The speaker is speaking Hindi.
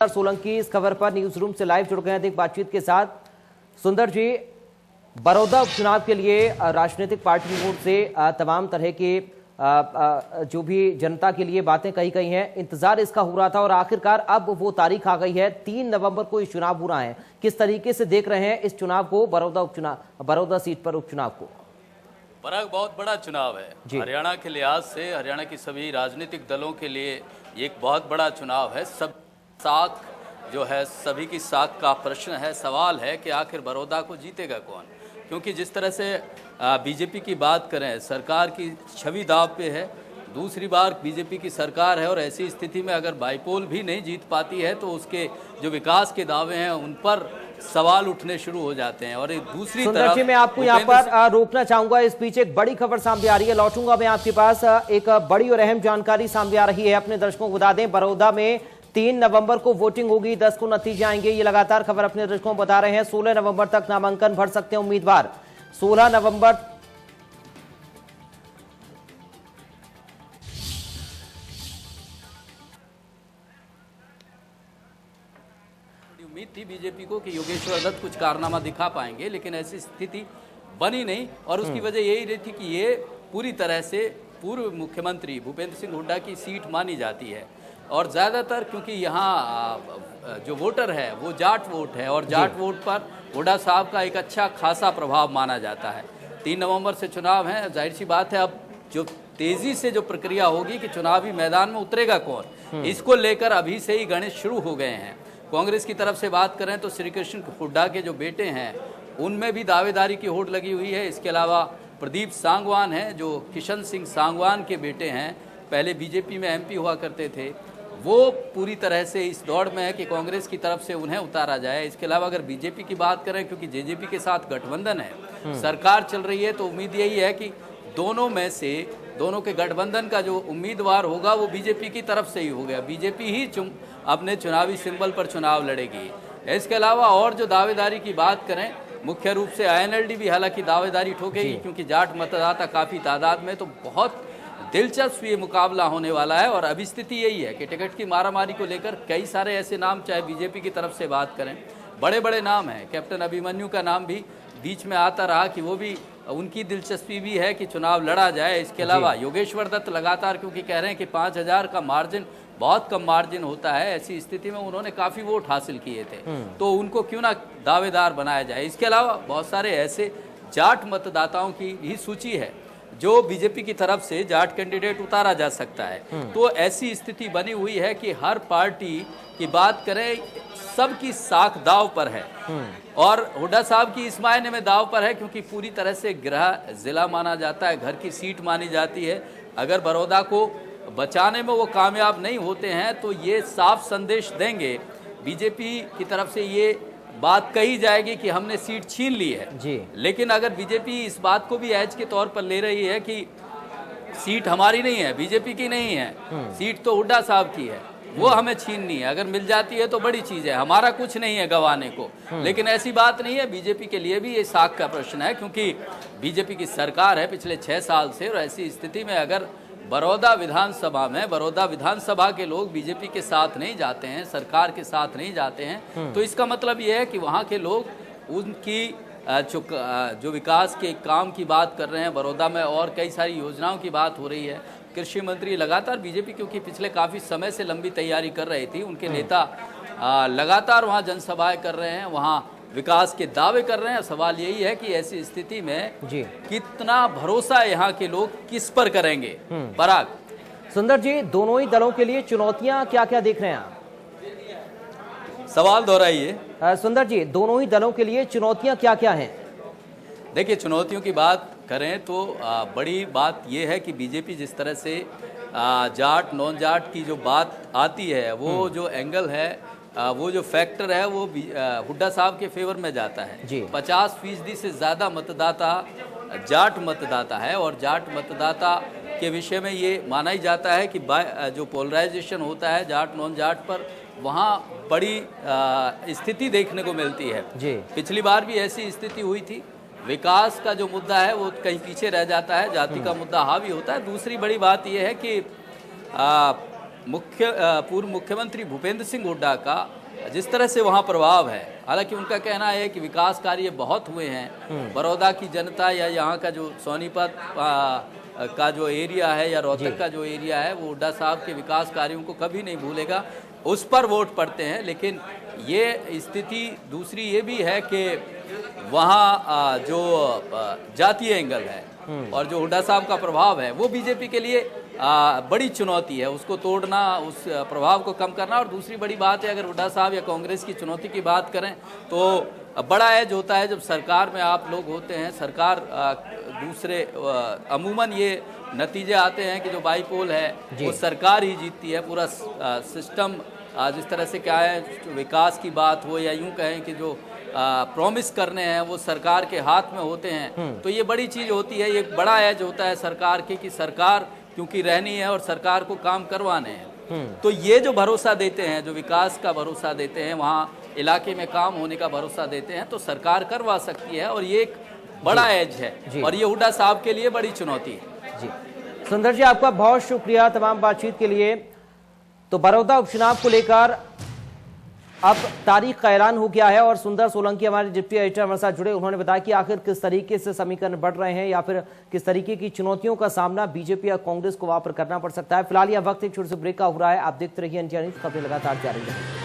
सोलंकी इस खबर पर न्यूज रूम से लाइव जुड़ गए हैं एक बातचीत के साथ। सुंदर जी, बड़ौदा उपचुनाव के लिए राजनीतिक पार्टियों से तमाम तरह के जो भी जनता के लिए बातें कही गई हैं, इंतजार इसका हो रहा था और आखिरकार अब वो तारीख आ गई है। 3 नवंबर को ये चुनाव हो रहा है। किस तरीके से देख रहे हैं इस चुनाव को, बड़ौदा सीट पर उपचुनाव को? पराग, बहुत बड़ा चुनाव है हरियाणा के लिहाज से। हरियाणा की सभी राजनीतिक दलों के लिए एक बहुत बड़ा चुनाव है। सब साख जो है, सभी की साख का प्रश्न है, सवाल है कि आखिर बड़ौदा को जीतेगा कौन। क्योंकि जिस तरह से बीजेपी की बात करें, सरकार की छवि दाव पे है। दूसरी बार बीजेपी की सरकार है और ऐसी स्थिति में अगर बाईपोल भी नहीं जीत पाती है तो उसके जो विकास के दावे हैं उन पर सवाल उठने शुरू हो जाते हैं। और दूसरी तरफ जी, मैं आपको यहाँ पर रोकना चाहूंगा। इस बीच एक बड़ी खबर सामने आ रही है, लौटूंगा मैं आपके पास। एक बड़ी और अहम जानकारी सामने आ रही है, अपने दर्शकों को बता दें। बड़ौदा में 3 नवंबर को वोटिंग होगी, 10 को नतीजे आएंगे। ये लगातार खबर अपने दर्शकों को बता रहे हैं। 16 नवंबर तक नामांकन भर सकते हैं उम्मीदवार। 16 नवंबर उम्मीद थी बीजेपी को कि योगेश्वर दत्त कुछ कारनामा दिखा पाएंगे, लेकिन ऐसी स्थिति बनी नहीं। और उसकी वजह यही रही थी कि ये पूरी तरह से पूर्व मुख्यमंत्री भूपेंद्र सिंह हुड्डा की सीट मानी जाती है। और ज़्यादातर क्योंकि यहाँ जो वोटर है वो जाट वोट है और जाट वोट पर हुड्डा साहब का एक अच्छा खासा प्रभाव माना जाता है। 3 नवंबर से चुनाव है, जाहिर सी बात है अब जो तेज़ी से जो प्रक्रिया होगी कि चुनावी मैदान में उतरेगा कौन, इसको लेकर अभी से ही गणित शुरू हो गए हैं। कांग्रेस की तरफ से बात करें तो श्री कृष्ण हुड्डा के जो बेटे हैं उनमें भी दावेदारी की होड़ लगी हुई है। इसके अलावा प्रदीप सांगवान हैं जो किशन सिंह सांगवान के बेटे हैं, पहले बीजेपी में एमपी हुआ करते थे। वो पूरी तरह से इस दौड़ में है कि कांग्रेस की तरफ से उन्हें उतारा जाए। इसके अलावा अगर बीजेपी की बात करें, क्योंकि जेजेपी के साथ गठबंधन है, सरकार चल रही है, तो उम्मीद यही है कि दोनों में से दोनों के गठबंधन का जो उम्मीदवार होगा वो बीजेपी की तरफ से ही होगा। बीजेपी ही अपने चुनावी सिंबल पर चुनाव लड़ेगी। इसके अलावा और जो दावेदारी की बात करें, मुख्य रूप से आईएनएलडी भी हालांकि दावेदारी ठोकेगी, क्योंकि जाट मतदाता काफ़ी तादाद में, तो बहुत दिलचस्प ये मुकाबला होने वाला है। और अभी स्थिति यही है कि टिकट की मारामारी को लेकर कई सारे ऐसे नाम, चाहे बीजेपी की तरफ से बात करें, बड़े बड़े नाम हैं। कैप्टन अभिमन्यु का नाम भी बीच में आता रहा कि वो भी, उनकी दिलचस्पी भी है कि चुनाव लड़ा जाए। इसके अलावा योगेश्वर दत्त लगातार क्योंकि कह रहे हैं कि 5000 का मार्जिन बहुत कम मार्जिन होता है, ऐसी स्थिति में उन्होंने काफ़ी वोट हासिल किए थे, तो उनको क्यों ना दावेदार बनाया जाए। इसके अलावा बहुत सारे ऐसे जाट मतदाताओं की भी सूची है जो बीजेपी की तरफ से जाट कैंडिडेट उतारा जा सकता है। तो ऐसी स्थिति बनी हुई है कि हर पार्टी की बात करें, सबकी साख दाव पर है। और हुड्डा साहब की इस मायने में दाव पर है क्योंकि पूरी तरह से गृह जिला माना जाता है, घर की सीट मानी जाती है। अगर बड़ौदा को बचाने में वो कामयाब नहीं होते हैं तो ये साफ संदेश देंगे, बीजेपी की तरफ से ये बात कही जाएगी कि हमने सीट छीन ली है जी। लेकिन अगर बीजेपी इस बात को भी एज के तौर पर ले रही है कि सीट हमारी नहीं है, बीजेपी की नहीं है, सीट तो हुड्डा साहब की है, वो हमें छीननी है, अगर मिल जाती है तो बड़ी चीज़ है, हमारा कुछ नहीं है गंवाने को। लेकिन ऐसी बात नहीं है, बीजेपी के लिए भी ये साख का प्रश्न है, क्योंकि बीजेपी की सरकार है पिछले 6 साल से। और ऐसी स्थिति में अगर बड़ौदा विधानसभा के लोग बीजेपी के साथ नहीं जाते हैं, सरकार के साथ नहीं जाते हैं, तो इसका मतलब ये है कि वहाँ के लोग उनकी जो विकास के काम की बात कर रहे हैं बड़ौदा में, और कई सारी योजनाओं की बात हो रही है। कृषि मंत्री लगातार बीजेपी, क्योंकि पिछले काफ़ी समय से लंबी तैयारी कर रही थी, उनके नेता लगातार वहाँ जनसभाएं कर रहे हैं, वहाँ विकास के दावे कर रहे हैं। सवाल यही है कि ऐसी स्थिति में कितना भरोसा यहाँ के लोग किस पर करेंगे। पराग, सुंदर जी, दोनों ही दलों के लिए चुनौतियां क्या क्या देख रहे हैं आप? सवाल दोहराइए। सुंदर जी, दोनों ही दलों के लिए चुनौतियां क्या क्या हैं? देखिए, चुनौतियों की बात करें तो बड़ी बात यह है कि बीजेपी जिस तरह से जाट नॉन जाट की जो बात आती है, वो जो एंगल है, वो जो फैक्टर है, वो हुड्डा साहब के फेवर में जाता है। 50% से ज़्यादा मतदाता जाट मतदाता है और जाट मतदाता के विषय में ये माना ही जाता है कि जो पोलराइजेशन होता है जाट नॉन जाट पर, वहाँ बड़ी स्थिति देखने को मिलती है। पिछली बार भी ऐसी स्थिति हुई थी। विकास का जो मुद्दा है वो कहीं पीछे रह जाता है, जाति का मुद्दा हावी होता है। दूसरी बड़ी बात यह है कि पूर्व मुख्यमंत्री भूपेंद्र सिंह हुड्डा का जिस तरह से वहाँ प्रभाव है, हालांकि उनका कहना है कि विकास कार्य बहुत हुए हैं, बड़ौदा की जनता या यहाँ का जो सोनीपत का जो एरिया है या रोहतक का जो एरिया है वो हुड्डा साहब के विकास कार्यों को कभी नहीं भूलेगा, उस पर वोट पड़ते हैं। लेकिन ये स्थिति दूसरी ये भी है कि वहाँ जो जातीय एंगल है और जो हुड्डा साहब का प्रभाव है वो बीजेपी के लिए बड़ी चुनौती है, उसको तोड़ना, उस प्रभाव को कम करना। और दूसरी बड़ी बात है, अगर हुड्डा साहब या कांग्रेस की चुनौती की बात करें तो बड़ा एज होता है जब सरकार में आप लोग होते हैं, सरकार दूसरे अमूमन ये नतीजे आते हैं कि जो बाईपोल है वो सरकार ही जीतती है, पूरा सिस्टम जिस तरह से क्या है, विकास की बात हो या यूं कहें कि जो प्रॉमिस करने हैं वो सरकार के हाथ में होते हैं। तो ये बड़ी चीज़ होती है, ये बड़ा एज होता है सरकार की कि सरकार क्योंकि रहनी है और सरकार को काम करवाने हैं। तो ये जो भरोसा देते हैं, जो विकास का भरोसा देते हैं, वहाँ इलाके में काम होने का भरोसा देते हैं, तो सरकार करवा सकती है और ये एक बड़ा एज है और ये हुड्डा साहब के लिए बड़ी चुनौती है। जी सुंदर जी, आपका बहुत शुक्रिया तमाम बातचीत के लिए। तो बड़ौदा उपचुनाव को लेकर अब तारीख का ऐलान हो गया है और सुंदर सोलंकी हमारे डिप्टी एडिटर हमारे साथ जुड़े, उन्होंने बताया कि आखिर किस तरीके से समीकरण बढ़ रहे हैं या फिर किस तरीके की चुनौतियों का सामना बीजेपी या कांग्रेस को वहां पर करना पड़ सकता है। फिलहाल यह वक्त एक छोटे से ब्रेक का हो रहा है। आप देखते रहिए एनटीआर न्यूज़, खबरें लगातार जारी रहेंगी।